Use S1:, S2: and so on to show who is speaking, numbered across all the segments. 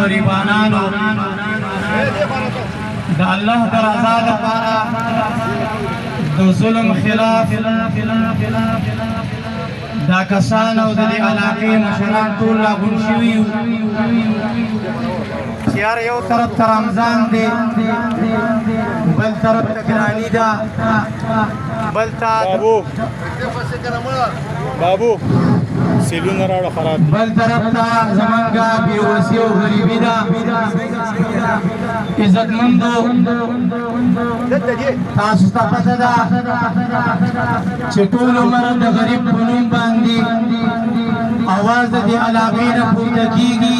S1: غریبانانو د الله د رضا لپاره د ظلم خلاف دا کسان او د دې علاقې مشران ټول راغونډ شوي یو چې هر یو طرف ته رمضان دی بل طرف ته ګراني ده بل ته
S2: بابو سیلونه راوړه خراب
S1: بل طرف ته زمونږه بېوسي او غریبي ده عزتمندو تاسو ته پته ده چې ټول عمر د غریب په نوم باندې اواز د دې علاقې نه پورته کېږي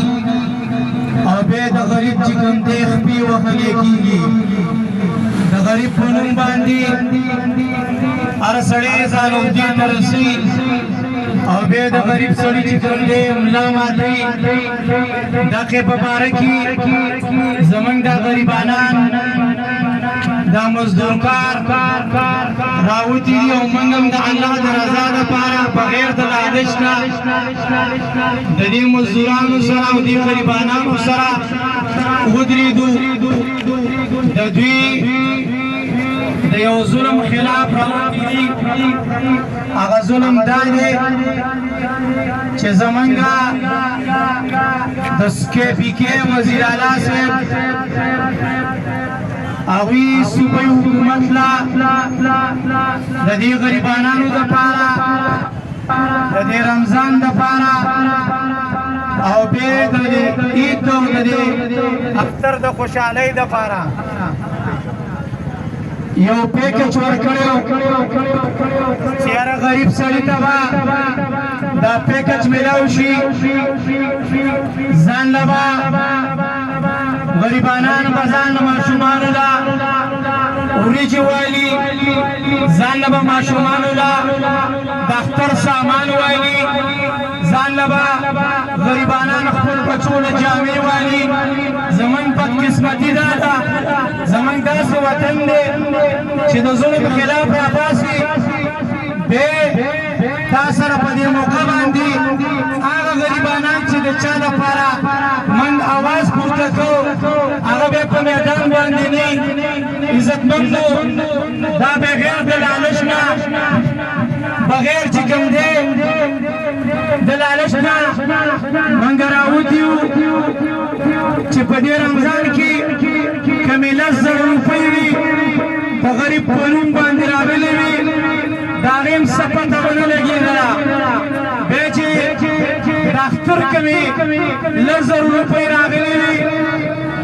S1: او بیا د غریب چې کوم دی خپې وهلې کېږي د غریب په نوم باندې هر سړی ځان اوږدې ته رسي او بیا د غریب سړي چې کوم دی ملا ماتوي دغې په باره کې زموږ دا غریبانان دا مزدورکار راوتي دي او موږ هم د الله د رضا دپاره بغیر د لالچ نه د دې مزدورانو سره او دې غریبانانو سره ودرېدو د دوی د یو ظلم خلاف راوتي دي هغه ظلم دا دی چې زمونږه د KPK وزیر اعلی صاحب هغوی صوبایي حکومت له د دې غریبانانو دپاره د دې رمضان دپاره او بیا د دې عید او د دې اختر د خوشحالۍ دپاره یو پیکج ورکړی چې هر غریب سړي ته به دا پیکج میلاو شي ځان له به غریبانان به ځان له ماشومانو له وریجې والي ځان له به ماشومانو له د اختر سامان والي ځان له به غریبانان خپل بچو له جامې والي زموږ بدقسمتي دا ده زموږ داسې وطن دی چې د ظلم خلاف راپاسي بیا تا سره په دې موقع باندې هغه غریبانان چې د چا لپاره موږ اواز پورته کوو هغه بیا په میدان باندې نه عزتمندو دا بغیر د لالچ نه بغیر چې کوم دی د لالچ نه موږ راوتي یو چې په دې رمضان کې کمې 10,000 روپۍ وي په غریب په نوم باندې راغلې وي د هغې هم څه پته ونه لګېدله بیا چې د اختر کمې 10,000 روپۍ راغلې وي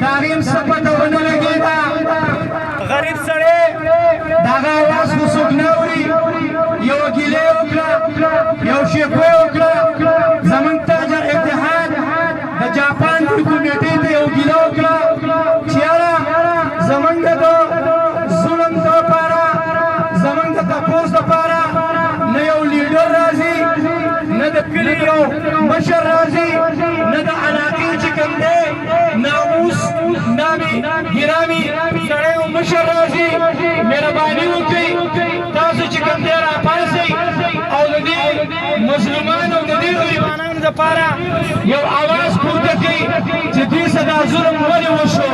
S1: د هغې هم څه پته ونه لګېده غریب سړی د هغه اواز خو څوک نه اوري یو ګیلې وکړه یو شکوې وکړه زموږ تاجر اتحاد د جاپان د کمیټې ته یو ګیله وکړه چې یاره زموږ د ظلم دپاره زموږ د تپوس دپاره نه یو لیډر راځي نه د کلي یو مشر راځي نه د علاقې چې کوم دی ناموس نامي ګرامي سړی او مشر راځي مهرباني وکړئ تاسو چې کوم دی راپاڅئ او د دې مظلومانو د دې غریبانانو دپاره یو اواز پورته کړئ چې دوی څه دا ظلم ولې وشو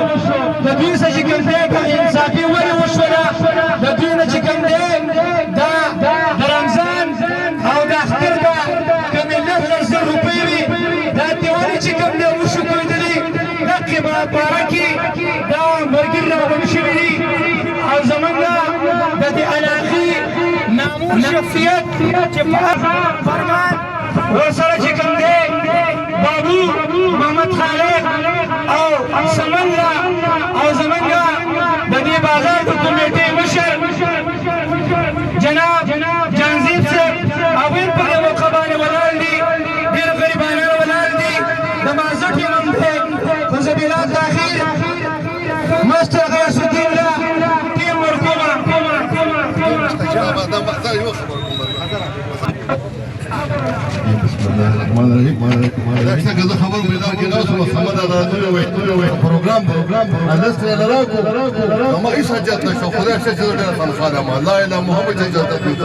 S1: د دوی څه چې کوم دی انصافي ولې وشوله د دوی نه چې کوم دی دا د رمضان او د اختر دا کومې 10,000 روپۍ وي دا دې ولې چې کوم دی وشو کوېدلي دقې باره کې دا ملګري راغونډ شوي دي او زموږ د دې علاقې نامور شخصیت چې فرمان ورسره چې کوم دی بابو محمد خالق او سمنګه او زموږ د دې بازار د کمیټې مشر جناب جانزیب صاحب هغوی په دې موقع باندې ولاړ دي ډېر غریبانان ولاړ دي د مازه ټیم هم دی خو زه بلا تاخیر مستر غیاث الدین له ټیم ورکومه
S3: الرحمن الرحیم څنګه زه خبر پیدا کېدو چې محمد راځي وي پروګرام انداز ته لراکو ما هیڅ حاجت نشته خدای څه چې ډېر خلخاله ما لا اله محمد اجازه کوي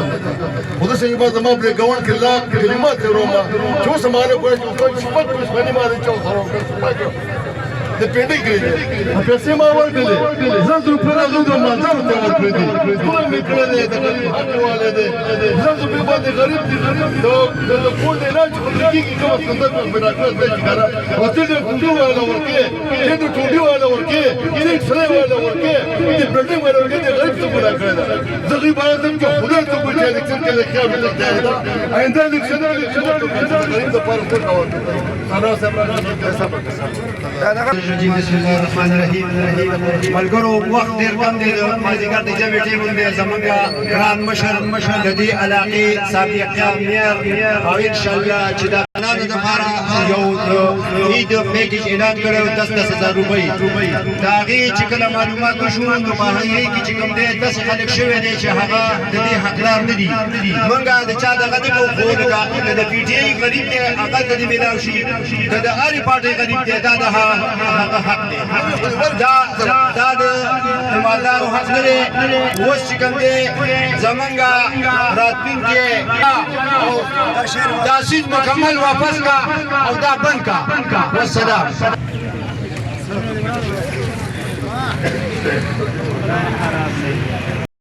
S3: خدای څنګه به زما بل ګوان کې لا کلمات روما چې اوس مالک وایي چې په باندې ما دې چا سره د پیډې کړې پیسې ما ورکړلې زه روپۍ راغلو د مالدارو ته ورکړې دي ټول مې کړی دی د غریب حق والی دی زه روپۍ باندې غریب دي د کور د علاج خو کېږي کومه سندر مې راکړل دی چې که نه او ته د ټوډي والا ورکې ته د ټوډي والا ورکې ته د اکسرې والا ورکې د پیډې والا ورکې د غریب ته ګناه کړې ده زه غریب باید یم چې خدای ته کوم چې الیکشن کې د خیال ورته تیار ده آینده الیکشن غریب دپاره څه کول سنا صاحب
S4: بسم الله الرحمن الرحیم ملګرو وخت ډېر کم دی د مازدیګر د جمعې ټیم دی زمونږ ګران مشر د دې علاقې سابق میر او انشاءالله چې د افغانانو دپاره یو عید پیکیج اعلان کړی و 10,000 روپۍ د هغې چې کله معلومات وشو نو په هغې کې چې کوم دی داسې خلک شوي دی چې هغه د دې حقدار نه دي مونږ د چا دغه نه کوو خو د پي ټي آی غریب دی هغه ته دې میلاو شي که د هرې پارټۍ غریب دی دا د هغه حق دی دا د مالدارو حق نه دی اوس چې کوم دی زمونږ راتلونکي دا سیز مکمل واپس کا او دا بند کا والسلام